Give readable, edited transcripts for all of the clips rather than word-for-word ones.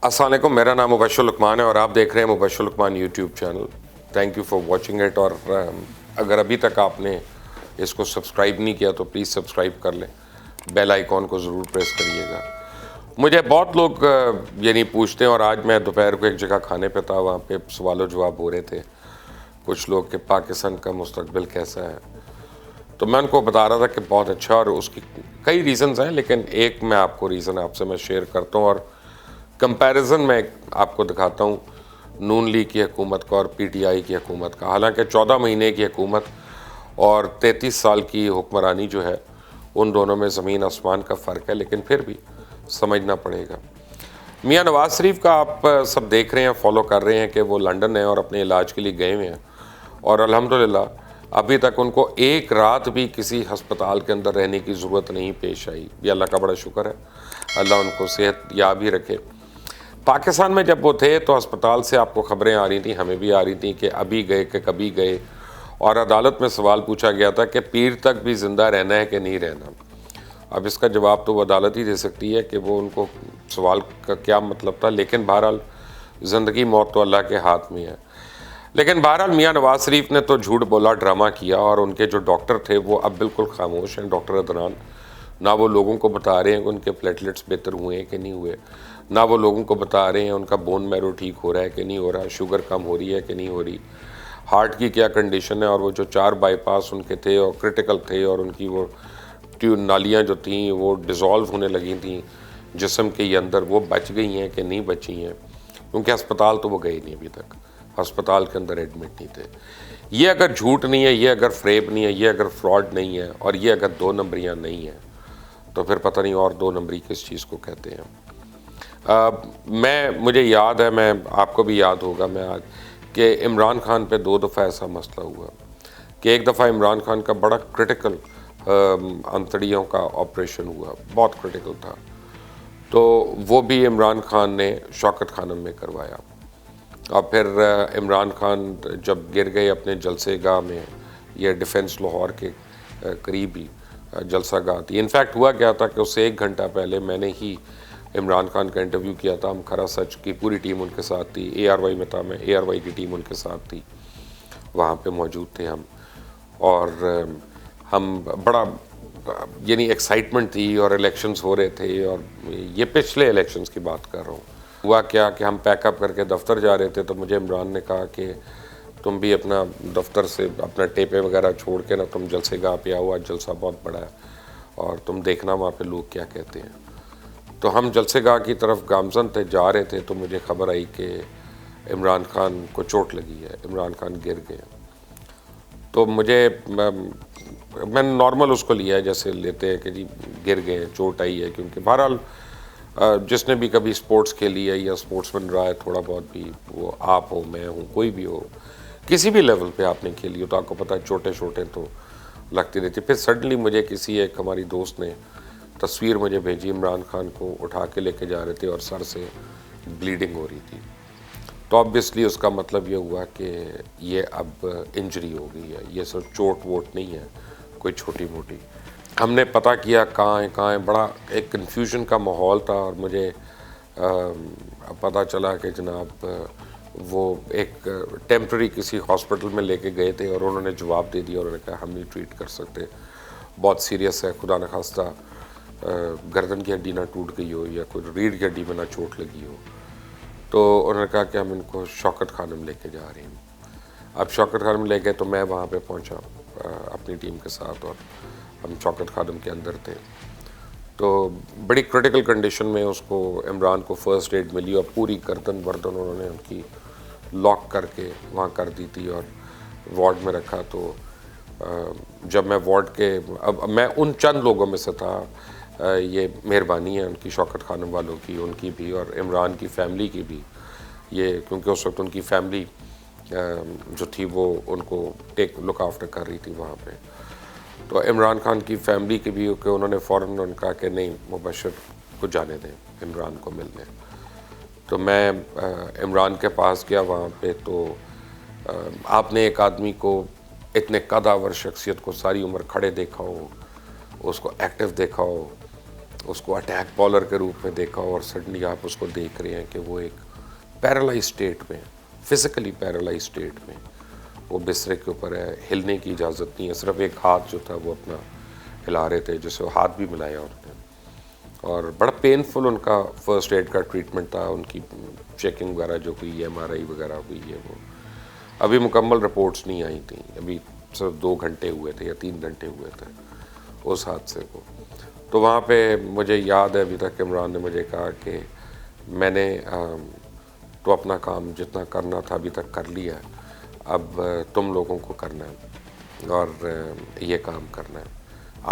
السلام علیکم، میرا نام مبشر لقمان ہے اور آپ دیکھ رہے ہیں Mubasher Luqman YouTube channel. Thank you for watching it. اور اگر ابھی تک آپ نے اس کو سبسکرائب نہیں کیا تو پلیز سبسکرائب کر لیں، بیل آئیکن کو ضرور پریس کریے گا. مجھے بہت لوگ پوچھتے ہیں، اور آج میں دوپہر کو ایک جگہ کھانے پہ تھا، وہاں پہ سوال و جواب ہو رہے تھے کچھ لوگ کہ پاکستان کا مستقبل کیسا ہے. تو میں ان کو بتا رہا تھا کہ بہت اچھا، اور اس کی کئی ریزنز ہیں، لیکن ایک میں آپ کو ریزن آپ سے میں شیئر کرتا ہوں، اور کمپیریزن میں آپ کو دکھاتا ہوں نون لیگ کی حکومت کا اور پی ٹی آئی کی حکومت کا. حالانکہ 14 مہینے کی حکومت اور 33 سال کی حکمرانی جو ہے، ان دونوں میں زمین آسمان کا فرق ہے، لیکن پھر بھی سمجھنا پڑے گا. میاں نواز شریف کا آپ سب دیکھ رہے ہیں، فالو کر رہے ہیں کہ وہ لنڈن ہیں اور اپنے علاج کے لیے گئے ہوئے ہیں، اور الحمدللہ ابھی تک ان کو ایک رات بھی کسی ہسپتال کے اندر رہنے کی ضرورت نہیں پیش آئی. یہ اللہ کا بڑا شکر ہے، اللہ ان کو صحت یاب ہی رکھے. پاکستان میں جب وہ تھے تو اسپتال سے آپ کو خبریں آ رہی تھیں، ہمیں بھی آ رہی تھیں کہ ابھی گئے کہ کبھی گئے، اور عدالت میں سوال پوچھا گیا تھا کہ پیر تک بھی زندہ رہنا ہے کہ نہیں رہنا. اب اس کا جواب تو وہ عدالت ہی دے سکتی ہے کہ وہ ان کو سوال کا کیا مطلب تھا، لیکن بہرحال زندگی موت تو اللہ کے ہاتھ میں ہے. لیکن بہرحال میاں نواز شریف نے تو جھوٹ بولا، ڈرامہ کیا، اور ان کے جو ڈاکٹر تھے وہ اب بالکل خاموش ہیں. ڈاکٹر عدنان نہ وہ لوگوں کو بتا رہے ہیں کہ ان کے پلیٹلیٹس بہتر ہوئے ہیں کہ نہیں ہوئے، نہ وہ لوگوں کو بتا رہے ہیں ان کا بون میرو ٹھیک ہو رہا ہے کہ نہیں ہو رہا، شوگر کم ہو رہی ہے کہ نہیں ہو رہی، ہارٹ کی کیا کنڈیشن ہے. اور وہ جو 4 بائی پاس ان کے تھے اور کرٹیکل تھے، اور ان کی وہ نالیاں جو تھیں وہ ڈیزالو ہونے لگی تھیں جسم کے اندر، وہ بچ گئی ہیں کہ نہیں بچی ہیں، کیونکہ ہسپتال تو وہ گئے نہیں ابھی تک، ہسپتال کے اندر ایڈمٹ نہیں تھے. یہ اگر جھوٹ نہیں ہے، یہ اگر فریب نہیں ہے، یہ اگر فراڈ نہیں ہے، اور یہ اگر 2 نمبریاں نہیں ہیں، تو پھر پتہ نہیں اور 2 نمبری کس چیز کو کہتے ہیں. مجھے یاد ہے، میں آپ کو بھی یاد ہوگا میں آج، کہ عمران خان پہ 2 دفعہ ایسا مسئلہ ہوا کہ ایک دفعہ عمران خان کا بڑا کرٹیکل انتڑیوں کا آپریشن ہوا، بہت کرٹیکل تھا، تو وہ بھی عمران خان نے شوکت خانم میں کروایا. اور پھر عمران خان جب گر گئے اپنے جلسے گاہ میں، یہ ڈیفنس لاہور کے قریب ہی جلسہ گاہ تھی. انفیکٹ ہوا کیا تھا کہ اس سے 1 گھنٹہ پہلے میں نے ہی عمران خان کا انٹرویو کیا تھا. ہم کھرا سچ کی پوری ٹیم ان کے ساتھ تھی، اے آر وائی میں تھا میں، اے آر وائی کی ٹیم ان کے ساتھ تھی، وہاں پہ موجود تھے ہم، اور ہم بڑا یعنی ایکسائٹمنٹ تھی، اور الیکشنز ہو رہے تھے، اور یہ پچھلے الیکشنز کی بات کر رہا ہوں. ہوا کیا کہ ہم پیک اپ کر کے دفتر جا رہے تھے، تو مجھے عمران نے کہا کہ تم بھی اپنا دفتر سے اپنا ٹیپے وغیرہ چھوڑ کے نا تم جلسے گاہ پہ آؤ، آج جلسہ بہت بڑا ہے، اور تم دیکھنا وہاں پہ لوگ کیا کہتے ہیں. تو ہم جلسے گاہ کی طرف گامزن تھے، جا رہے تھے، تو مجھے خبر آئی کہ عمران خان کو چوٹ لگی ہے، عمران خان گر گئے. تو میں نارمل اس کو لیا جیسے لیتے ہیں کہ جی گر گئے، چوٹ آئی ہے، کیونکہ بہرحال جس نے بھی کبھی سپورٹس کھیلی ہے یا سپورٹس مین رہا ہے تھوڑا بہت بھی، وہ آپ ہو، میں ہوں، کوئی بھی ہو، کسی بھی لیول پہ آپ نے کھیلی ہو تو آپ کو پتہ ہے چوٹے تو لگتی رہتی. پھر سڈنلی مجھے کسی ایک ہماری دوست نے تصویر مجھے بھیجی، عمران خان کو اٹھا کے لے کے جا رہے تھے اور سر سے بلیڈنگ ہو رہی تھی. تو آبویسلی اس کا مطلب یہ ہوا کہ یہ اب انجری ہو گئی ہے، یہ صرف چوٹ ووٹ نہیں ہے کوئی چھوٹی موٹی. ہم نے پتہ کیا کہاں ہیں، بڑا ایک کنفیوژن کا ماحول تھا، اور مجھے پتہ چلا کہ جناب وہ ایک ٹیمپرری کسی ہاسپٹل میں لے کے گئے تھے، اور انہوں نے جواب دے دیا، انہوں نے کہا ہم نہیں ٹریٹ کر سکتے، بہت سیریس ہے، خدا نخواستہ گردن کی ہڈی نہ ٹوٹ گئی ہو یا کوئی ریڑھ کی ہڈی میں نہ چوٹ لگی ہو. تو انہوں نے کہا کہ ہم ان کو شوکت خانم لے کے جا رہے ہیں. اب شوکت خانم لے گئے تو میں وہاں پہ پہنچا اپنی ٹیم کے ساتھ، اور ہم شوکت خانم کے اندر تھے. تو بڑی کرٹیکل کنڈیشن میں اس کو عمران کو فرسٹ ایڈ ملی، اور پوری گردن انہوں نے ان کی لاک کر کے وہاں کر دی تھی اور وارڈ میں رکھا. تو جب میں وارڈ کے اب میں ان چند لوگوں میں سے تھا، یہ مہربانی ہے ان کی، شوکت خانم والوں کی، ان کی بھی، اور عمران کی فیملی کی بھی، یہ کیونکہ اس وقت ان کی فیملی جو تھی وہ ان کو لک آفٹر کر رہی تھی وہاں پہ. تو عمران خان کی فیملی کی بھی کہ انہوں نے فوراً کہا کہ نہیں مبشر کو جانے دیں، عمران کو ملنے. تو میں عمران کے پاس گیا وہاں پہ. تو آپ نے ایک آدمی کو اتنے قدآور شخصیت کو ساری عمر کھڑے دیکھا ہو، اس کو ایکٹیو دیکھا ہو، اس کو اٹیک بالر کے روپ میں دیکھا اور سڈنلی آپ اس کو دیکھ رہے ہیں کہ وہ ایک پیرالائز اسٹیٹ میں، فزیکلی پیرالائز اسٹیٹ میں وہ بسترے کے اوپر ہے، ہلنے کی اجازت نہیں ہے، صرف ایک ہاتھ جو تھا وہ اپنا ہلا رہے تھے، جسے وہ ہاتھ بھی ملایا انہوں نے، اور بڑا پینفل ان کا فرسٹ ایڈ کا ٹریٹمنٹ تھا، ان کی چیکنگ وغیرہ جو ہوئی ہے، MRI وغیرہ ہوئی ہے، وہ ابھی مکمل رپورٹس نہیں آئی تھیں، ابھی صرف 2 گھنٹے ہوئے تھے یا 3 گھنٹے ہوئے تھے اس حادثے کو۔ تو وہاں پہ مجھے یاد ہے ابھی تک عمران نے مجھے کہا کہ میں نے تو اپنا کام جتنا کرنا تھا ابھی تک کر لیا ہے، اب تم لوگوں کو کرنا ہے اور یہ کام کرنا ہے،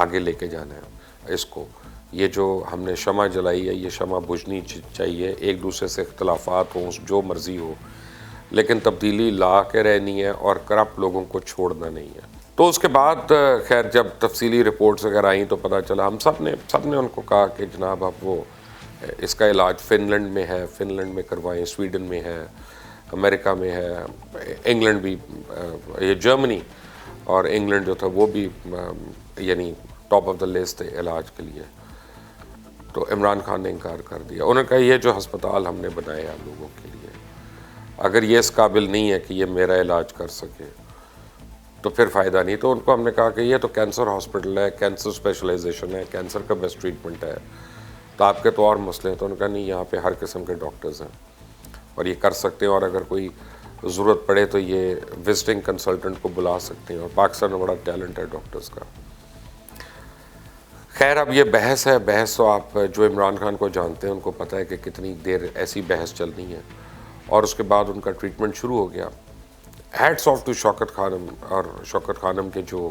آگے لے کے جانا ہے اس کو، یہ جو ہم نے شمع جلائی ہے یہ شمع بجھنی چاہیے، ایک دوسرے سے اختلافات ہوں، جو مرضی ہو، لیکن تبدیلی لا کے رہنی ہے اور کرپٹ لوگوں کو چھوڑنا نہیں ہے۔ تو اس کے بعد خیر جب تفصیلی رپورٹس وغیرہ آئیں تو پتہ چلا، ہم سب نے ان کو کہا کہ جناب اب وہ اس کا علاج فن لینڈ میں ہے، فن لینڈ میں کروائیں، سویڈن میں ہے، امریکہ میں ہے، انگلینڈ بھی، یہ جرمنی اور انگلینڈ جو تھا وہ بھی یعنی ٹاپ آف دا لسٹ ہے علاج کے لیے۔ تو عمران خان نے انکار کر دیا، انہوں نے کہا یہ جو ہسپتال ہم نے بنایا ہے لوگوں کے لیے، اگر یہ اس قابل نہیں ہے کہ یہ میرا علاج کر سکے تو پھر فائدہ نہیں۔ تو ان کو ہم نے کہا کہ یہ تو کینسر ہاسپٹل ہے، کینسر اسپیشلائزیشن ہے، کینسر کا بیسٹ ٹریٹمنٹ ہے، تو آپ کے تو اور مسئلے ہیں۔ تو انہوں نے کہا نہیں، یہاں پہ ہر قسم کے ڈاکٹرز ہیں اور یہ کر سکتے ہیں، اور اگر کوئی ضرورت پڑے تو یہ وزٹنگ کنسلٹنٹ کو بلا سکتے ہیں، اور پاکستان میں بڑا ٹیلنٹ ہے ڈاکٹرز کا۔ خیر اب یہ بحث ہے، بحث تو آپ جو عمران خان کو جانتے ہیں ان کو پتہ ہے کہ کتنی دیر ایسی بحث چلنی ہے، اور اس کے بعد ان کا ٹریٹمنٹ شروع ہو گیا۔ ہیڈس آف ٹو شوکت خانم، اور شوکت خانم کے جو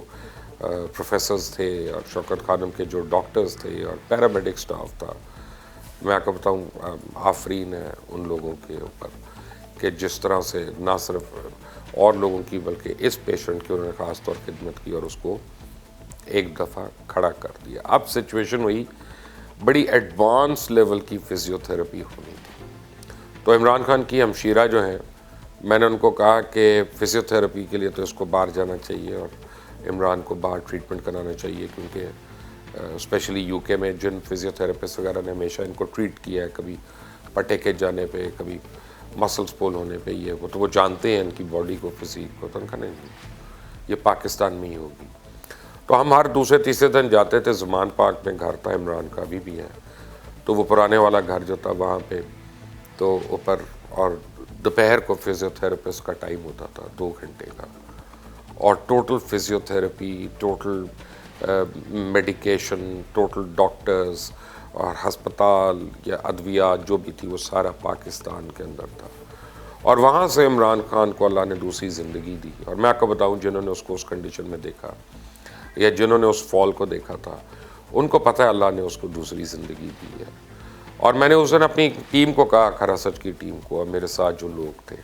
پروفیسرز تھے اور شوکت خانم کے جو ڈاکٹرز تھے اور پیرامیڈک سٹاف تھا، میں آپ کو بتاؤں آفرین ہے ان لوگوں کے اوپر کہ جس طرح سے نہ صرف اور لوگوں کی بلکہ اس پیشنٹ کی انہوں نے خاص طور خدمت کی اور اس کو ایک دفعہ کھڑا کر دیا۔ اب سچویشن ہوئی بڑی ایڈوانس لیول کی فزیوتھیراپی ہونی تھی، تو عمران خان کی ہمشیرہ جو ہیں، میں نے ان کو کہا کہ فزیوتھیراپی کے لیے تو اس کو باہر جانا چاہیے اور عمران کو باہر ٹریٹمنٹ کرانا چاہیے، کیونکہ اسپیشلی UK میں جن فزیوتھیراپسٹ وغیرہ نے ہمیشہ ان کو ٹریٹ کیا ہے، کبھی پٹے کے جانے پہ، کبھی مسلس پول ہونے پہ، یہ وہ تو وہ جانتے ہیں ان کی باڈی کو، فزیک کو، تو ان کا نہیں، یہ پاکستان میں ہی ہوگی۔ تو ہم ہر دوسرے تیسرے دن جاتے تھے، زمان پارک میں گھر تھا عمران کا، ابھی بھی ہے، تو وہ پرانے والا گھر جو تھا وہاں پہ تو اوپر، اور دوپہر کو فزیوتھیراپسٹ کا ٹائم ہوتا تھا 2 گھنٹے کا، اور total physiotherapy, total medication, total doctors اور ہسپتال یا ادویات جو بھی تھی وہ سارا پاکستان کے اندر تھا، اور وہاں سے عمران خان کو اللہ نے دوسری زندگی دی۔ اور میں آپ کو بتاؤں جنہوں نے اس کو اس کنڈیشن میں دیکھا یا جنہوں نے اس فال کو دیکھا تھا، ان کو پتہ ہے اللہ نے اس کو دوسری زندگی دی ہے۔ اور میں نے اس دن اپنی ٹیم کو کہا، کھرا سچ کی ٹیم کو اور میرے ساتھ جو لوگ تھے،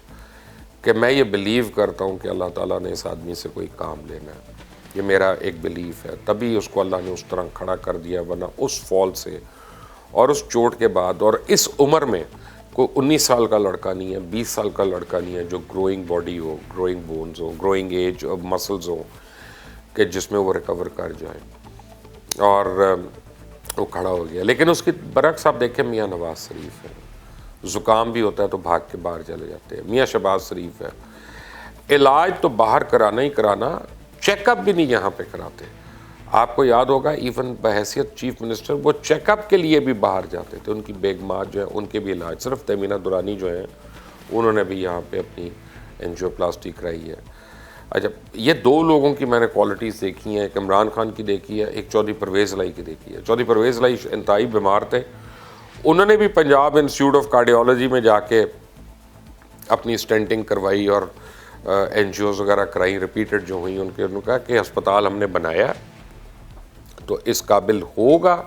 کہ میں یہ بلیو کرتا ہوں کہ اللہ تعالیٰ نے اس آدمی سے کوئی کام لینا ہے، یہ میرا ایک بلیف ہے، تبھی اس کو اللہ نے اس طرح کھڑا کر دیا، ورنہ اس فال سے اور اس چوٹ کے بعد اور اس عمر میں کوئی 19 سال کا لڑکا نہیں ہے، 20 سال کا لڑکا نہیں ہے جو گروئنگ باڈی ہو، گروئنگ بونز ہو، گروئنگ ایج اور مسلز ہوں کہ جس میں وہ ریکور کر جائیں، اور وہ کھڑا ہو گیا۔ لیکن اس کی برعکس آپ دیکھیں میاں نواز شریف ہے، زکام بھی ہوتا ہے تو بھاگ کے باہر چلے جاتے ہیں۔ میاں شہباز شریف ہے، علاج تو باہر کرانا ہی کرانا، چیک اپ بھی نہیں یہاں پہ کراتے۔ آپ کو یاد ہوگا ایون بحیثیت چیف منسٹر وہ چیک اپ کے لیے بھی باہر جاتے تھے، ان کی بیگمات جو ہیں ان کے بھی علاج، صرف تیمینہ دورانی جو ہیں انہوں نے بھی یہاں پہ اپنی اینجیوپلاسٹی کرائی ہے۔ اچھا، یہ 2 لوگوں کی میں نے کوالٹیز دیکھی ہیں، ایک عمران خان کی دیکھی ہے، ایک چودھری پرویز الہی کی دیکھی ہے۔ چودھری پرویز الہی انتہائی بیمار تھے، انہوں نے بھی پنجاب انسٹیٹیوٹ آف کارڈیالوجی میں جا کے اپنی اسٹینٹنگ کروائی اور NGOs وغیرہ کرائی، ریپیٹڈ جو ہوئیں، انہوں نے کہا کہ ہسپتال ہم نے بنایا تو اس قابل ہوگا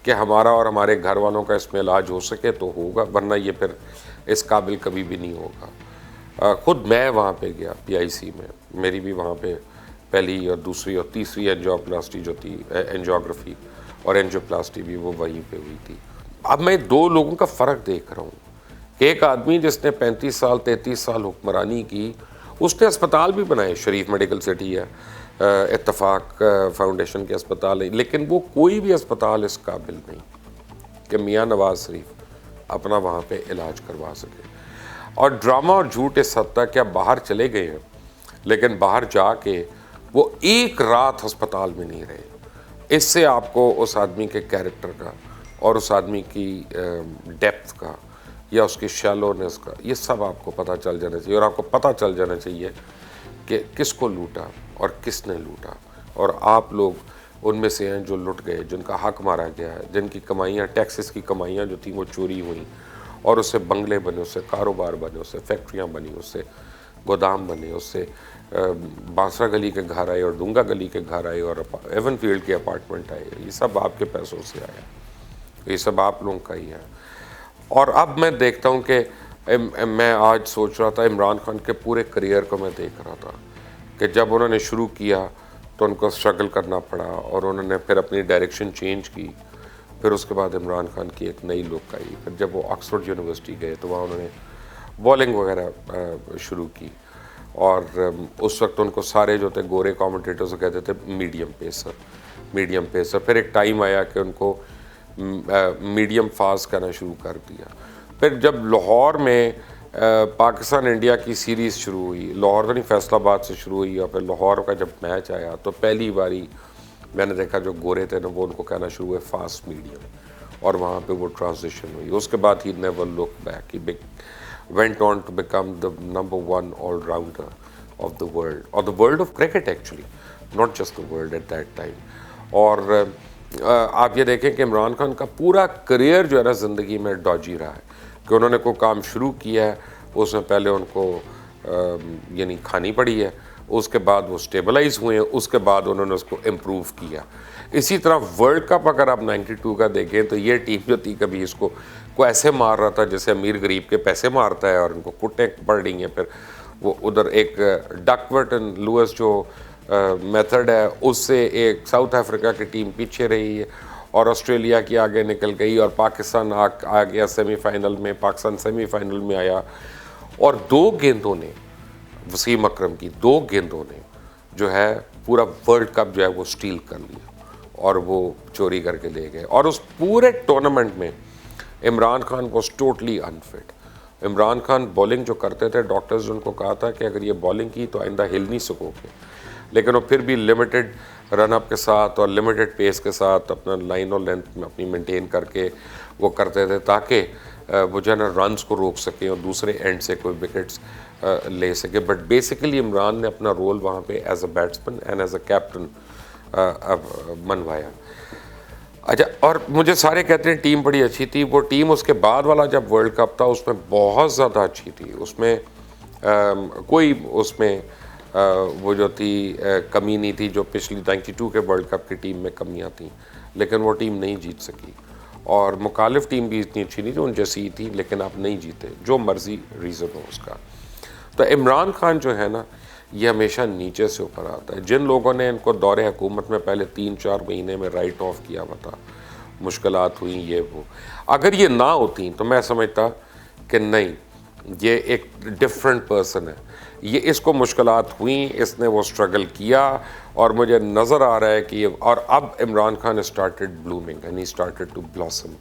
کہ ہمارا اور ہمارے گھر والوں کا اس میں علاج ہو سکے تو ہوگا، ورنہ یہ پھر اس قابل کبھی بھی نہیں ہوگا۔ خود میں وہاں پہ گیا PIC میں، میری بھی وہاں پہ پہلی اور دوسری اور تیسری اینجیوپلاسٹی جو تھی، اینجیوگرافی اور اینجیوپلاسٹی بھی وہ وہیں پہ ہوئی تھی۔ اب میں 2 لوگوں کا فرق دیکھ رہا ہوں کہ ایک آدمی جس نے 35 سال 33 سال حکمرانی کی، اس نے اسپتال بھی بنائے، شریف میڈیکل سٹی ہے، اتفاق فاؤنڈیشن کے اسپتال ہے، لیکن وہ کوئی بھی اسپتال اس قابل نہیں کہ میاں نواز شریف اپنا وہاں پہ علاج کروا سکے. اور ڈرامہ اور جھوٹ اس حد تک کہ آپ باہر چلے گئے ہیں لیکن باہر جا کے وہ ایک رات ہسپتال میں نہیں رہے. اس سے آپ کو اس آدمی کے کیریکٹر کا اور اس آدمی کی ڈیپتھ کا یا اس کی شیلونیس کا یہ سب آپ کو پتہ چل جانا چاہیے. اور آپ کو پتہ چل جانا چاہیے کہ کس کو لوٹا اور کس نے لوٹا. اور آپ لوگ ان میں سے ہیں جو لٹ گئے, جن کا حق مارا گیا ہے, جن کی کمائیاں, ٹیکسز کی کمائیاں جو تھیں وہ چوری ہوئیں اور اس سے بنگلے بنے, اس سے کاروبار بنے, اس سے فیکٹریاں بنی, اس سے گودام بنے, اس سے بانسرا گلی کے گھر آئے اور ڈونگا گلی کے گھر آئے اور ایون فیلڈ کے اپارٹمنٹ آئے. یہ سب آپ کے پیسوں سے آیا, یہ سب آپ لوگوں کا ہی ہے. اور اب میں دیکھتا ہوں کہ میں آج سوچ رہا تھا عمران خان کے پورے کریئر کو میں دیکھ رہا تھا کہ جب انہوں نے شروع کیا تو ان کو اسٹرگل کرنا پڑا اور انہوں نے پھر اپنی ڈائریکشن چینج کی. پھر اس کے بعد عمران خان کی ایک نئی لک آئی. پھر جب وہ آکسفورڈ یونیورسٹی گئے تو وہاں انہوں نے بالنگ وغیرہ شروع کی اور اس وقت ان کو سارے جو تھے گورے کامنٹیٹرز کہتے تھے میڈیم پیسر. پھر ایک ٹائم آیا کہ ان کو میڈیم فاسٹ کرنا شروع کر دیا. پھر جب لاہور میں پاکستان انڈیا کی سیریز شروع ہوئی, لاہور تو نہیں فیصل آباد سے شروع ہوئی, اور پھر لاہور کا جب میچ آیا تو پہلی باری میں نے دیکھا جو گورے تھے نا وہ ان کو کہنا شروع ہوئے فاسٹ میڈیم, اور وہاں پہ وہ ٹرانزیشن ہوئی. اس کے بعد ہی never look back, he went on to become the number one all-rounder of the world, or the world of cricket actually, not just the world at that time. اور آپ یہ دیکھیں کہ عمران خان کا پورا کریئر جو ہے نا زندگی میں ڈاجی رہا ہے کہ انہوں نے کوئی کام شروع کیا ہے, اس میں پہلے ان کو یعنی کھانی پڑی ہے, اس کے بعد وہ سٹیبلائز ہوئے ہیں, اس کے بعد انہوں نے اس کو امپروو کیا. اسی طرح ورلڈ کپ اگر آپ 92 کا دیکھیں تو یہ ٹیم جو تھی کبھی اس کو ایسے مار رہا تھا جیسے امیر غریب کے پیسے مارتا ہے اور ان کو کٹیں پڑ رہی ہیں. پھر وہ ادھر ایک ڈکورٹ اینڈ لوئس جو میتھڈ ہے اس سے ایک ساؤتھ افریقہ کی ٹیم پیچھے رہی ہے اور آسٹریلیا کی آگے نکل گئی اور پاکستان آ گیا سیمی فائنل میں. پاکستان سیمی فائنل میں آیا اور 2 گیندوں نے, وسیم اکرم کی 2 گیندوں نے جو ہے پورا ورلڈ کپ جو ہے وہ سٹیل کر لیا اور وہ چوری کر کے لے گئے. اور اس پورے ٹورنامنٹ میں Imran Khan was totally انفٹ. Imran Khan bowling جو کرتے تھے, ڈاکٹرز نے ان کو کہا تھا کہ اگر یہ بولنگ کی تو آئندہ ہل نہیں سکو گے, لیکن وہ پھر بھی لمیٹڈ رن اپ کے ساتھ اور لمیٹڈ پیس کے ساتھ اپنا لائن اور لینتھ میں اپنی مینٹین کر کے وہ کرتے تھے تاکہ وہ جو ہے نا رنز کو روک سکیں اور دوسرے اینڈ سے کوئی وکٹس لے سکے. بٹ بیسیکلی عمران نے اپنا رول وہاں پہ as a batsman and as a captain منوایا. اچھا, اور مجھے سارے کہتے ہیں ٹیم بڑی اچھی تھی. وہ ٹیم اس کے بعد والا جب ورلڈ کپ تھا اس میں بہت زیادہ اچھی تھی. اس میں کوئی اس میں وہ جو تھی کمی نہیں تھی جو پچھلی 92 کے ورلڈ کپ کی ٹیم میں کمیاں تھیں, لیکن وہ ٹیم نہیں جیت سکی. اور مخالف ٹیم بھی اتنی اچھی نہیں تھی, ان جیسی تھی, لیکن آپ نہیں جیتے, جو مرضی ریزن ہو اس کا. تو عمران خان جو ہے نا یہ ہمیشہ نیچے سے اوپر آتا ہے. جن لوگوں نے ان کو دور حکومت میں پہلے 3-4 مہینے میں رائٹ آف کیا ہوا تھا, مشکلات ہوئیں یہ وہ, اگر یہ نہ ہوتی تو میں سمجھتا کہ نہیں یہ ایک ڈفرینٹ پرسن ہے. یہ اس کو مشکلات ہوئیں, اس نے وہ اسٹرگل کیا اور مجھے نظر آ رہا ہے کہ اور اب Imran Khan started blooming and he started to blossom.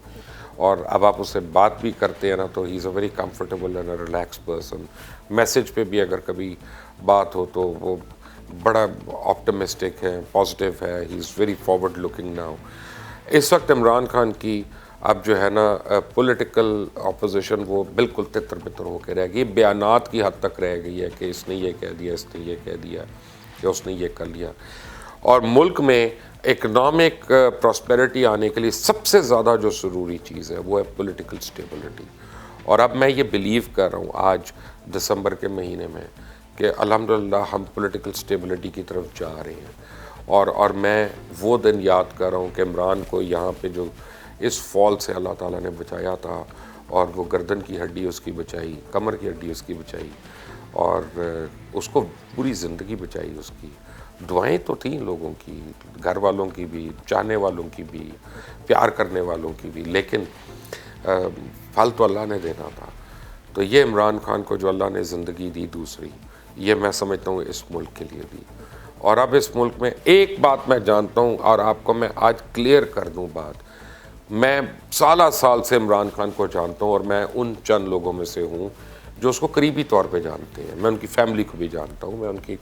اور اب آپ اس سے بات بھی کرتے ہیں نا تو he is a very comfortable and a relax person. Message پہ بھی اگر کبھی بات ہو تو وہ بڑا آپٹمسٹک ہے, پازیٹیو ہے, he is very forward looking now. اس وقت عمران خان کی اب جو ہے نا پولیٹیکل اپوزیشن وہ بالکل تتر بتر ہو کے رہ گئی, بیانات کی حد تک رہ گئی ہے کہ اس نے یہ کہہ دیا, اس نے یہ کہہ دیا, کہ اس نے یہ کر لیا. اور ملک میں اکنامک پراسپیرٹی آنے کے لیے سب سے زیادہ جو ضروری چیز ہے وہ ہے پولیٹیکل سٹیبلٹی. اور اب میں یہ بلیو کر رہا ہوں آج دسمبر کے مہینے میں کہ الحمدللہ ہم پولیٹیکل سٹیبلٹی کی طرف جا رہے ہیں. اور میں وہ دن یاد کر رہا ہوں کہ عمران کو یہاں پہ جو اس فال سے اللہ تعالیٰ نے بچایا تھا, اور وہ گردن کی ہڈی اس کی بچائی, کمر کی ہڈی اس کی بچائی, اور اس کو پوری زندگی بچائی. اس کی دعائیں تو تھیں لوگوں کی, گھر والوں کی بھی, چاہنے والوں کی بھی, پیار کرنے والوں کی بھی, لیکن پھل تو اللہ نے دینا تھا. تو یہ عمران خان کو جو اللہ نے زندگی دی دوسری, یہ میں سمجھتا ہوں اس ملک کے لیے دی. اور اب اس ملک میں ایک بات میں جانتا ہوں اور آپ کو میں آج کلیئر کر دوں بات, میں سالہ سال سے عمران خان کو جانتا ہوں اور میں ان چند لوگوں میں سے ہوں جو اس کو قریبی طور پہ جانتے ہیں. میں ان کی فیملی کو بھی جانتا ہوں, میں ان کی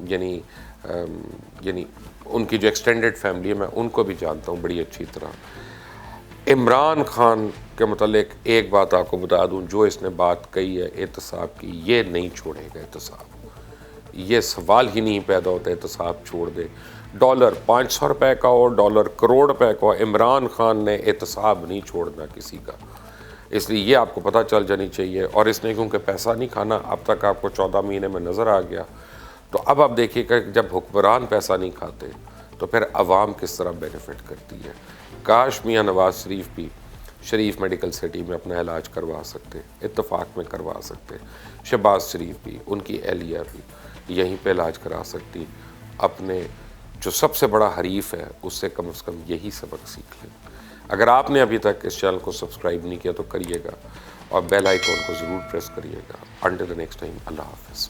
یعنی ان کی جو ایکسٹینڈڈ فیملی ہے میں ان کو بھی جانتا ہوں بڑی اچھی طرح. عمران خان کے متعلق ایک بات آپ کو بتا دوں, جو اس نے بات کہی ہے احتساب کی, یہ نہیں چھوڑے گا احتساب. یہ سوال ہی نہیں پیدا ہوتا احتساب چھوڑ دے. ڈالر 500 روپے کا ہو, ڈالر کروڑ روپے کا ہو, عمران خان نے احتساب نہیں چھوڑنا کسی کا. اس لیے یہ آپ کو پتہ چل جانی چاہیے. اور اس نے کیونکہ پیسہ نہیں کھانا, اب تک آپ کو 14 مہینے میں نظر آ گیا, تو اب آپ دیکھیے کہ جب حکمران پیسہ نہیں کھاتے تو پھر عوام کس طرح بینیفٹ کرتی ہے. کاش میاں نواز شریف بھی شریف میڈیکل سٹی میں اپنا علاج کروا سکتے, اتفاق میں کروا سکتے. شہباز شریف بھی, ان کی اہلیہ بھی یہیں پہ علاج کرا سکتی. اپنے جو سب سے بڑا حریف ہے اس سے کم یہی سبق سیکھ لیں. اگر آپ نے ابھی تک اس چینل کو سبسکرائب نہیں کیا تو کریے گا, اور بیل آئیکن کو ضرور پریس کریے گا. انٹل دی نیکسٹ ٹائم, اللہ حافظ.